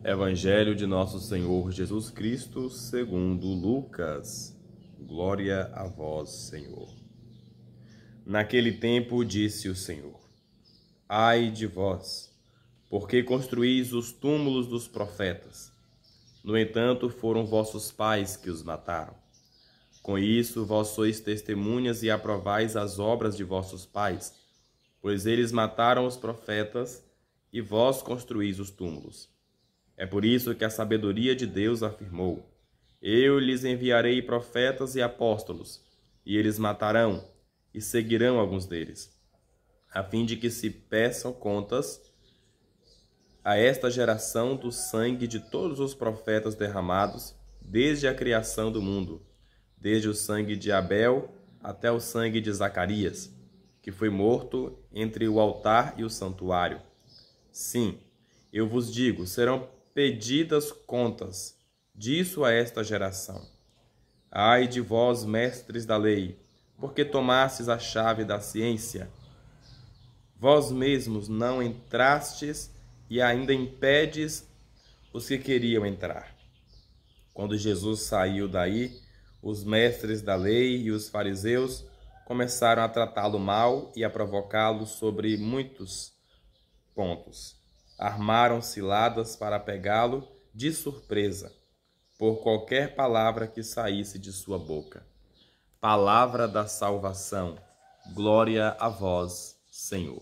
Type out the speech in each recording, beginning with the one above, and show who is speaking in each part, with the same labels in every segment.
Speaker 1: Evangelho de Nosso Senhor Jesus Cristo, segundo Lucas. Glória a vós, Senhor. Naquele tempo disse o Senhor: Ai de vós, porque construís os túmulos dos profetas. No entanto, foram vossos pais que os mataram. Com isso, vós sois testemunhas e aprovais as obras de vossos pais, pois eles mataram os profetas e vós construís os túmulos. É por isso que a sabedoria de Deus afirmou: Eu lhes enviarei profetas e apóstolos, e eles matarão e seguirão alguns deles, a fim de que se peçam contas a esta geração do sangue de todos os profetas derramados desde a criação do mundo, desde o sangue de Abel até o sangue de Zacarias, que foi morto entre o altar e o santuário. Sim, eu vos digo, serão pedidas contas disso a esta geração. Ai de vós, mestres da lei, porque tomastes a chave da ciência. Vós mesmos não entrastes e ainda impedes os que queriam entrar. Quando Jesus saiu daí, os mestres da lei e os fariseus começaram a tratá-lo mal e a provocá-lo sobre muitos pontos. Armaram ciladas para pegá-lo de surpresa, por qualquer palavra que saísse de sua boca. Palavra da salvação. Glória a vós, Senhor.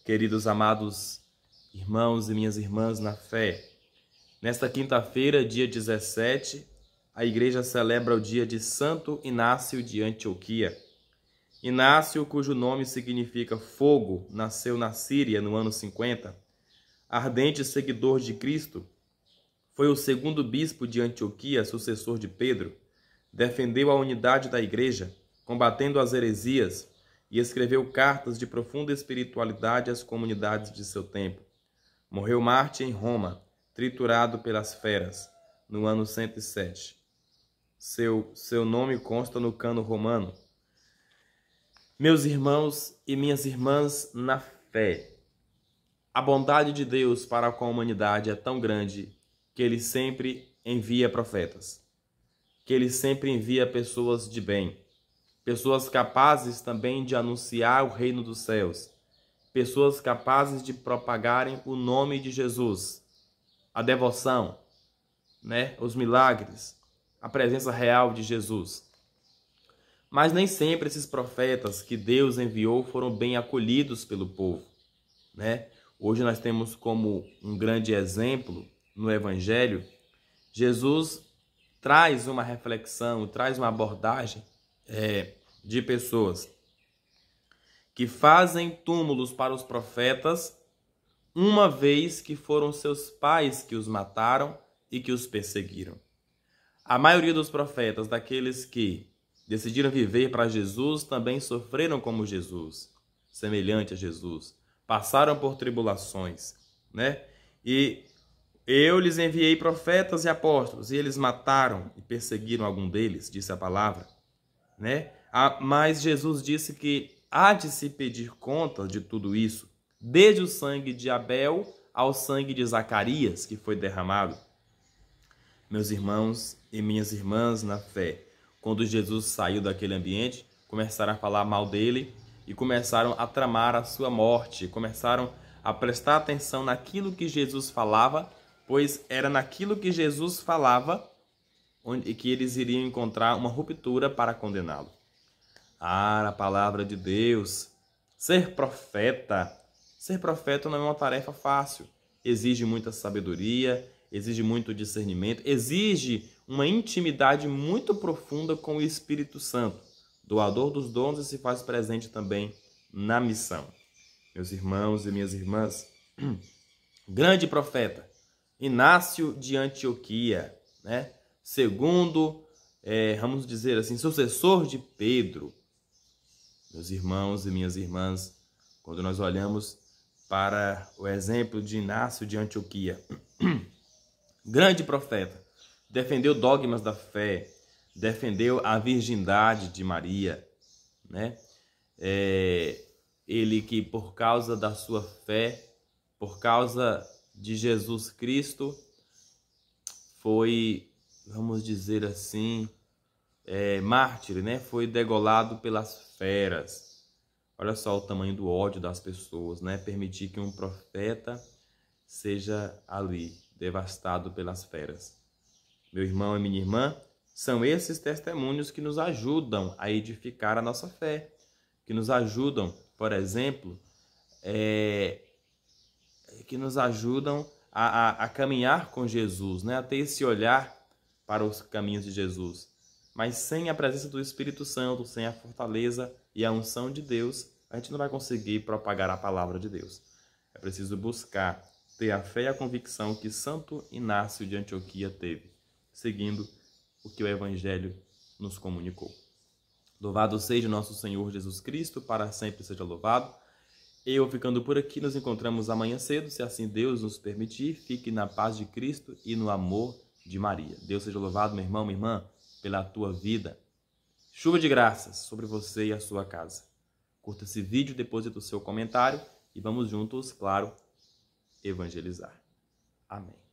Speaker 1: Queridos amados irmãos e minhas irmãs na fé, nesta quinta-feira, dia 17, a Igreja celebra o dia de Santo Inácio de Antioquia. Inácio, cujo nome significa fogo, nasceu na Síria no ano 50. Ardente seguidor de Cristo, foi o segundo bispo de Antioquia, sucessor de Pedro. Defendeu a unidade da Igreja, combatendo as heresias, e escreveu cartas de profunda espiritualidade às comunidades de seu tempo. Morreu mártir em Roma, triturado pelas feras, no ano 107. Seu nome consta no cano romano. Meus irmãos e minhas irmãs na fé, a bondade de Deus para com a humanidade é tão grande que Ele sempre envia profetas, que Ele sempre envia pessoas de bem, pessoas capazes também de anunciar o reino dos céus, pessoas capazes de propagarem o nome de Jesus, a devoção, os milagres, a presença real de Jesus. Mas nem sempre esses profetas que Deus enviou foram bem acolhidos pelo povo, Hoje nós temos como um grande exemplo no Evangelho, Jesus traz uma reflexão, traz uma abordagem de pessoas que fazem túmulos para os profetas, uma vez que foram seus pais que os mataram e que os perseguiram. A maioria dos profetas, daqueles que decidiram viver para Jesus, também sofreram como Jesus, semelhante a Jesus. Passaram por tribulações, E eu lhes enviei profetas e apóstolos, e eles mataram e perseguiram algum deles, disse a palavra, Mas Jesus disse que há de se pedir conta de tudo isso, desde o sangue de Abel ao sangue de Zacarias, que foi derramado. Meus irmãos e minhas irmãs na fé, quando Jesus saiu daquele ambiente, começaram a falar mal dele e começaram a tramar a sua morte, começaram a prestar atenção naquilo que Jesus falava, pois era naquilo que Jesus falava onde que eles iriam encontrar uma ruptura para condená-lo. A palavra de Deus. Ser profeta não é uma tarefa fácil. Exige muita sabedoria, exige muito discernimento, exige uma intimidade muito profunda com o Espírito Santo, doador dos dons, e se faz presente também na missão. Meus irmãos e minhas irmãs, grande profeta, Inácio de Antioquia, Segundo, vamos dizer assim, sucessor de Pedro. Meus irmãos e minhas irmãs, quando nós olhamos para o exemplo de Inácio de Antioquia, grande profeta, defendeu dogmas da fé, defendeu a virgindade de Maria, Ele que por causa da sua fé, por causa de Jesus Cristo foi, vamos dizer assim, mártir, né? Foi degolado pelas feras. Olha só o tamanho do ódio das pessoas, né? Permitir que um profeta seja ali devastado pelas feras. Meu irmão e minha irmã, são esses testemunhos que nos ajudam a edificar a nossa fé, que nos ajudam, por exemplo, que nos ajudam a caminhar com Jesus, né? A ter esse olhar para os caminhos de Jesus. Mas sem a presença do Espírito Santo, sem a fortaleza e a unção de Deus, a gente não vai conseguir propagar a palavra de Deus. É preciso buscar ter a fé e a convicção que Santo Inácio de Antioquia teve, seguindo o que o Evangelho nos comunicou. Louvado seja nosso Senhor Jesus Cristo, para sempre seja louvado. Eu ficando por aqui, nos encontramos amanhã cedo, se assim Deus nos permitir. Fique na paz de Cristo e no amor de Maria. Deus seja louvado, meu irmão, minha irmã, pela tua vida. Chuva de graças sobre você e a sua casa. Curta esse vídeo, deposita o seu comentário e vamos juntos, claro, evangelizar. Amém.